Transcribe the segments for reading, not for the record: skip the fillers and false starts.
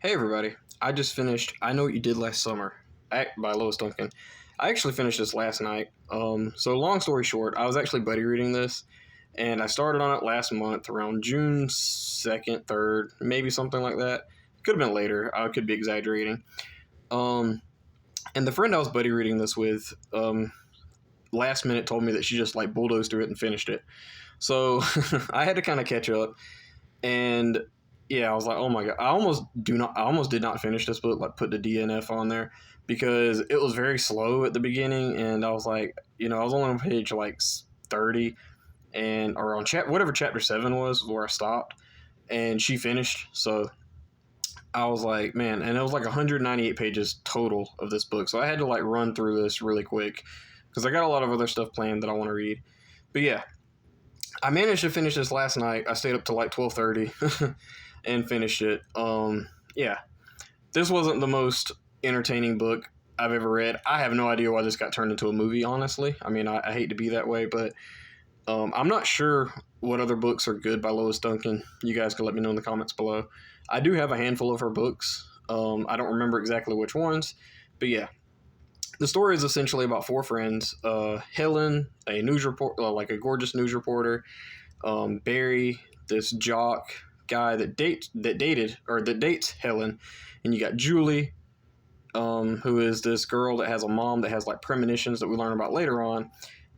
Hey everybody, I just finished I Know What You Did Last Summer by Lois Duncan. I actually finished this last night. So long story short, I was actually buddy reading this and I started on it last month around June 2nd, 3rd, maybe something like that. Could have been later, I could be exaggerating. Um, and the friend I was buddy reading this with, last minute told me that she just like bulldozed through it and finished it. So I had to kind of catch up and yeah, I was like, oh my god, I almost did not finish this book, like put the DNF on there because it was very slow at the beginning, and I was like, I was only on page like 30, and or on whatever chapter 7 was where I stopped, and she finished, so I was like, man, and it was like 198 pages total of this book, so I had to like run through this really quick because I got a lot of other stuff planned that I want to read, but yeah, I managed to finish this last night. I stayed up till like 12:30 and finished it. Yeah, this wasn't the most entertaining book I've ever read. I have no idea why this got turned into a movie. Honestly, I mean, I hate to be that way, but I'm not sure what other books are good by Lois Duncan. You guys can let me know in the comments below. I do have a handful of her books. I don't remember exactly which ones, but yeah, the story is essentially about four friends. Helen, a news report, like a gorgeous news reporter. Barry, this jock guy that dates Helen, and you got Julie, who is this girl that has a mom that has like premonitions that we learn about later on,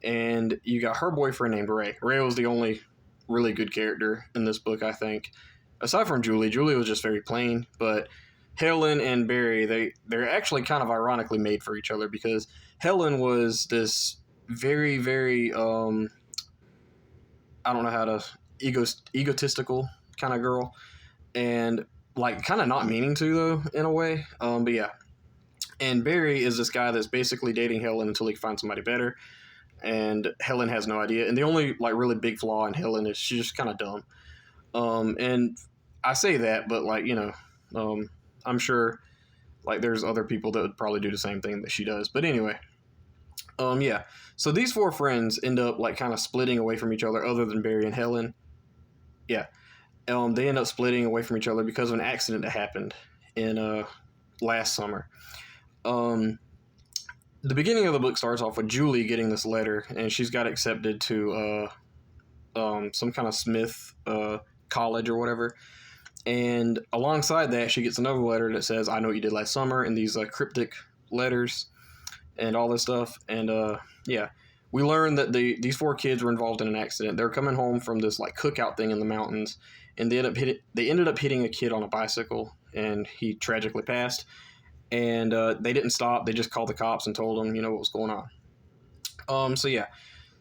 and you got her boyfriend named Ray. Ray was the only really good character in this book, I think. Aside from Julie, Julie was just very plain, but Helen and Barry, they're actually kind of ironically made for each other because Helen was this very very I don't know how to egotistical kind of girl, and like kind of not meaning to though in a way. But yeah, and Barry is this guy that's basically dating Helen until he finds somebody better, and Helen has no idea. And the only like really big flaw in Helen is she's just kind of dumb. And I say that, but like I'm sure like there's other people that would probably do the same thing that she does. But anyway, yeah. So these four friends end up like kind of splitting away from each other, other than Barry and Helen. Yeah, they end up splitting away from each other because of an accident that happened in last summer. Um, the beginning of the book starts off with Julie getting this letter, and she's got accepted to some kind of Smith college or whatever. And alongside that, she gets another letter that says, "I know what you did last summer," and these cryptic letters and all this stuff. And yeah, we learned that these four kids were involved in an accident. They're coming home from this like cookout thing in the mountains, and they ended up hitting a kid on a bicycle, and he tragically passed. And they didn't stop. They just called the cops and told them, what was going on. So yeah.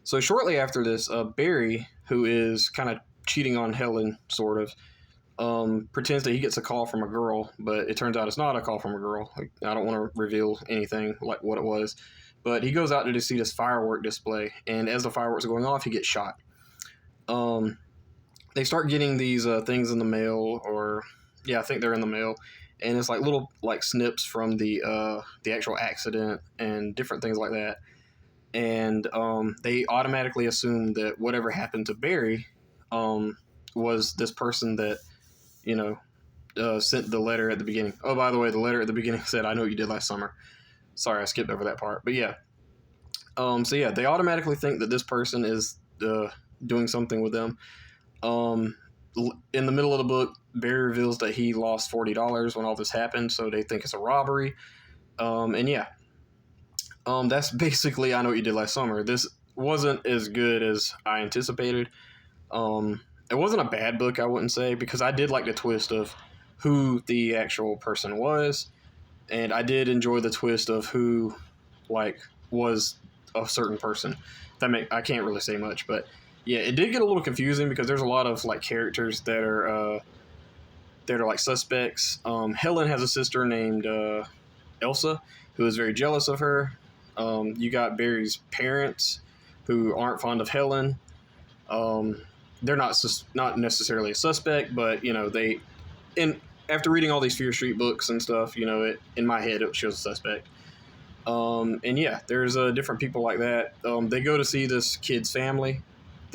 So shortly after this, Barry, who is kind of cheating on Helen, sort of, pretends that he gets a call from a girl, but it turns out it's not a call from a girl. Like, I don't want to reveal anything like what it was, but he goes out to see this firework display, and as the fireworks are going off, he gets shot. Um, they start getting these things in the mail, or yeah, I think they're in the mail, and it's like little like snips from the actual accident and different things like that. And they automatically assume that whatever happened to Barry was this person that you know sent the letter at the beginning. Oh, by the way, the letter at the beginning said, "I know what you did last summer." Sorry, I skipped over that part, but yeah. So yeah, they automatically think that this person is doing something with them. Um, in the middle of the book, Barry reveals that he lost $40 when all this happened, so they think it's a robbery. And yeah, that's basically I Know What You Did Last Summer. This wasn't as good as I anticipated. It wasn't a bad book, I wouldn't say, because I did like the twist of who the actual person was, and I did enjoy the twist of who, like, was a certain person. I can't really say much, but yeah, it did get a little confusing because there's a lot of like characters that are like suspects. Helen has a sister named Elsa who is very jealous of her. You got Barry's parents who aren't fond of Helen. Um, they're not necessarily a suspect, but they in after reading all these Fear Street books and stuff, it in my head it shows a suspect. And yeah, there's different people like that. They go to see this kid's family,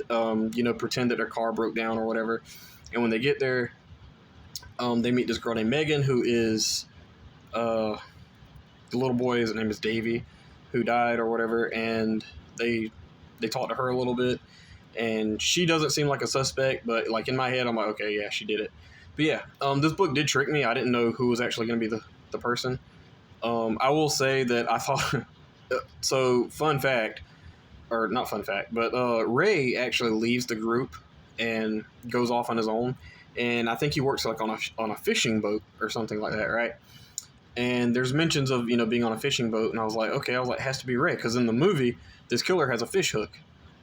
pretend that their car broke down or whatever. And when they get there, They meet this girl named Megan, who is the little boy. His name is Davy, who died or whatever, and they talk to her a little bit, and she doesn't seem like a suspect, but like in my head, I'm like, okay, yeah, she did it. But yeah, this book did trick me. I didn't know who was actually going to be the person. I will say that I thought. So, fun fact, or not fun fact, but Ray actually leaves the group and goes off on his own, and I think he works like on a fishing boat or something like that, right? And there's mentions of being on a fishing boat, and I was like, okay, it has to be Ray, because in the movie this killer has a fish hook,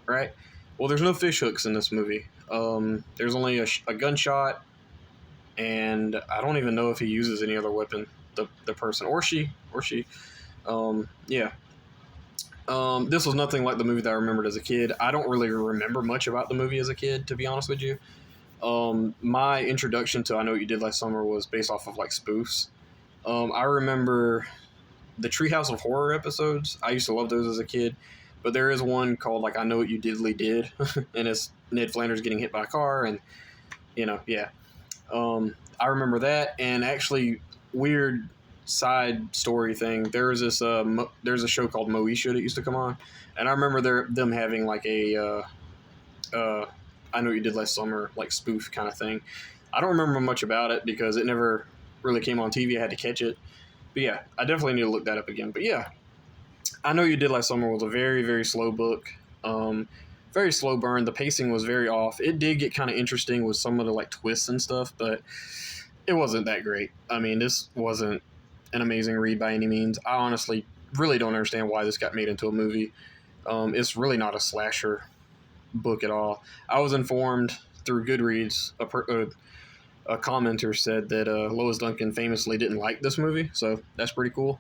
right? Well, there's no fish hooks in this movie. There's only a gunshot, and I don't even know if he uses any other weapon. The person or she. Yeah. This was nothing like the movie that I remembered as a kid. I don't really remember much about the movie as a kid, to be honest with you. My introduction to I Know What You Did Last Summer was based off of like spoofs. I remember the Treehouse of Horror episodes. I used to love those as a kid, but there is one called like I Know What You Diddly Did, and it's Ned Flanders getting hit by a car, and yeah. I remember that, and actually, weird side story thing. There's a show called Moesha that used to come on, and I remember them having like a I Know What You Did Last Summer like spoof kind of thing. I don't remember much about it because it never really came on TV. I had to catch it. But yeah, I definitely need to look that up again. But yeah, I Know You Did Last Summer was a very, very slow book. Very slow burn. The pacing was very off. It did get kind of interesting with some of the like twists and stuff, but it wasn't that great. I mean, this wasn't an amazing read by any means. I honestly really don't understand why this got made into a movie. It's really not a slasher book at all. I was informed through Goodreads, a commenter said that Lois Duncan famously didn't like this movie, so that's pretty cool.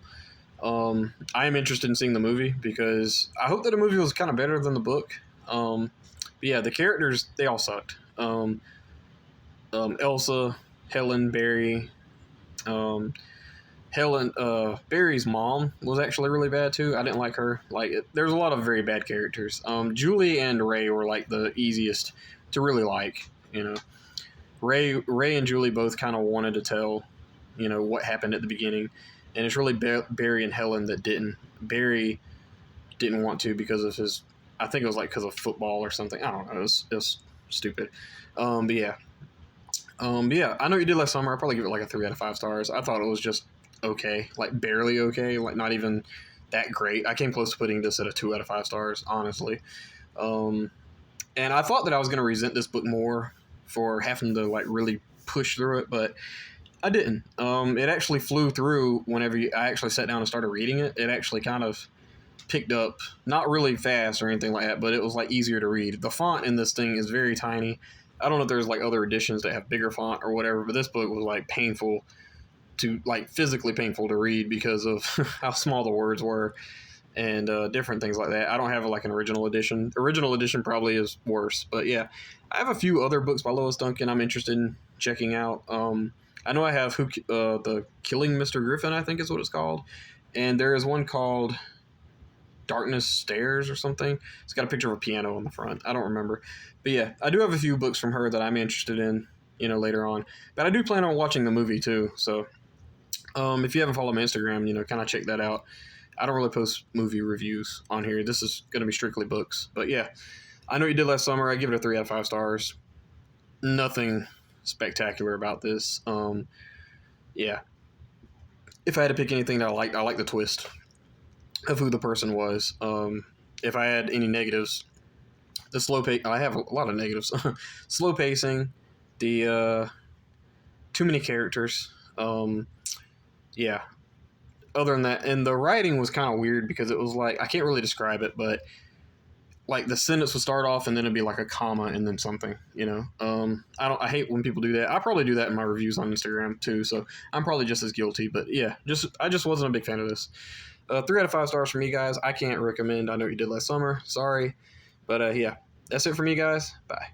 I am interested in seeing the movie because I hope that the movie was kind of better than the book. But yeah, the characters, they all sucked. Elsa, Helen, Barry, Barry's mom was actually really bad too. I didn't like her. There's a lot of very bad characters. Julie and Ray were like the easiest to really like. Ray and Julie both kind of wanted to tell, what happened at the beginning, and it's really Barry and Helen that didn't. Barry didn't want to because of his. I think it was because of football or something. I don't know. It was stupid. But yeah. I Know You Did Last Summer. I'll probably give it like a 3 out of 5 stars. I thought it was just okay, like barely okay, like not even that great. I came close to putting this at a 2 out of 5 stars, honestly. And I thought that I was going to resent this book more for having to like really push through it, but I didn't. It actually flew through whenever I actually sat down and started reading it. It actually kind of picked up, not really fast or anything like that, but it was like easier to read. The font in this thing is very tiny. I don't know if there's like other editions that have bigger font or whatever, but this book was like physically painful to read because of how small the words were and different things like that. I don't have like an original edition. Original edition probably is worse, but yeah, I have a few other books by Lois Duncan I'm interested in checking out. I know I have the Killing Mr. Griffin, I think is what it's called, and there is one called Darkness Stairs or something. It's got a picture of a piano on the front. I don't remember. But yeah, I do have a few books from her that I'm interested in, later on. But I do plan on watching the movie too. So if you haven't followed my Instagram, kind of check that out. I don't really post movie reviews on here. This is going to be strictly books. But yeah, I Know You Did Last Summer. I give it a 3 out of 5 stars. Nothing spectacular about this. Yeah. If I had to pick anything that I like the twist of who the person was. If I had any negatives, the slow pace. I have a lot of negatives. Slow pacing, the too many characters. Yeah. Other than that, and the writing was kind of weird because it was like I can't really describe it, but like the sentence would start off and then it'd be like a comma and then something. I hate when people do that. I probably do that in my reviews on Instagram too, so I'm probably just as guilty. But yeah, I just wasn't a big fan of this. 3 out of 5 stars from me, guys. I can't recommend I Know What You Did Last Summer. Sorry. But yeah, that's it from me, guys. Bye.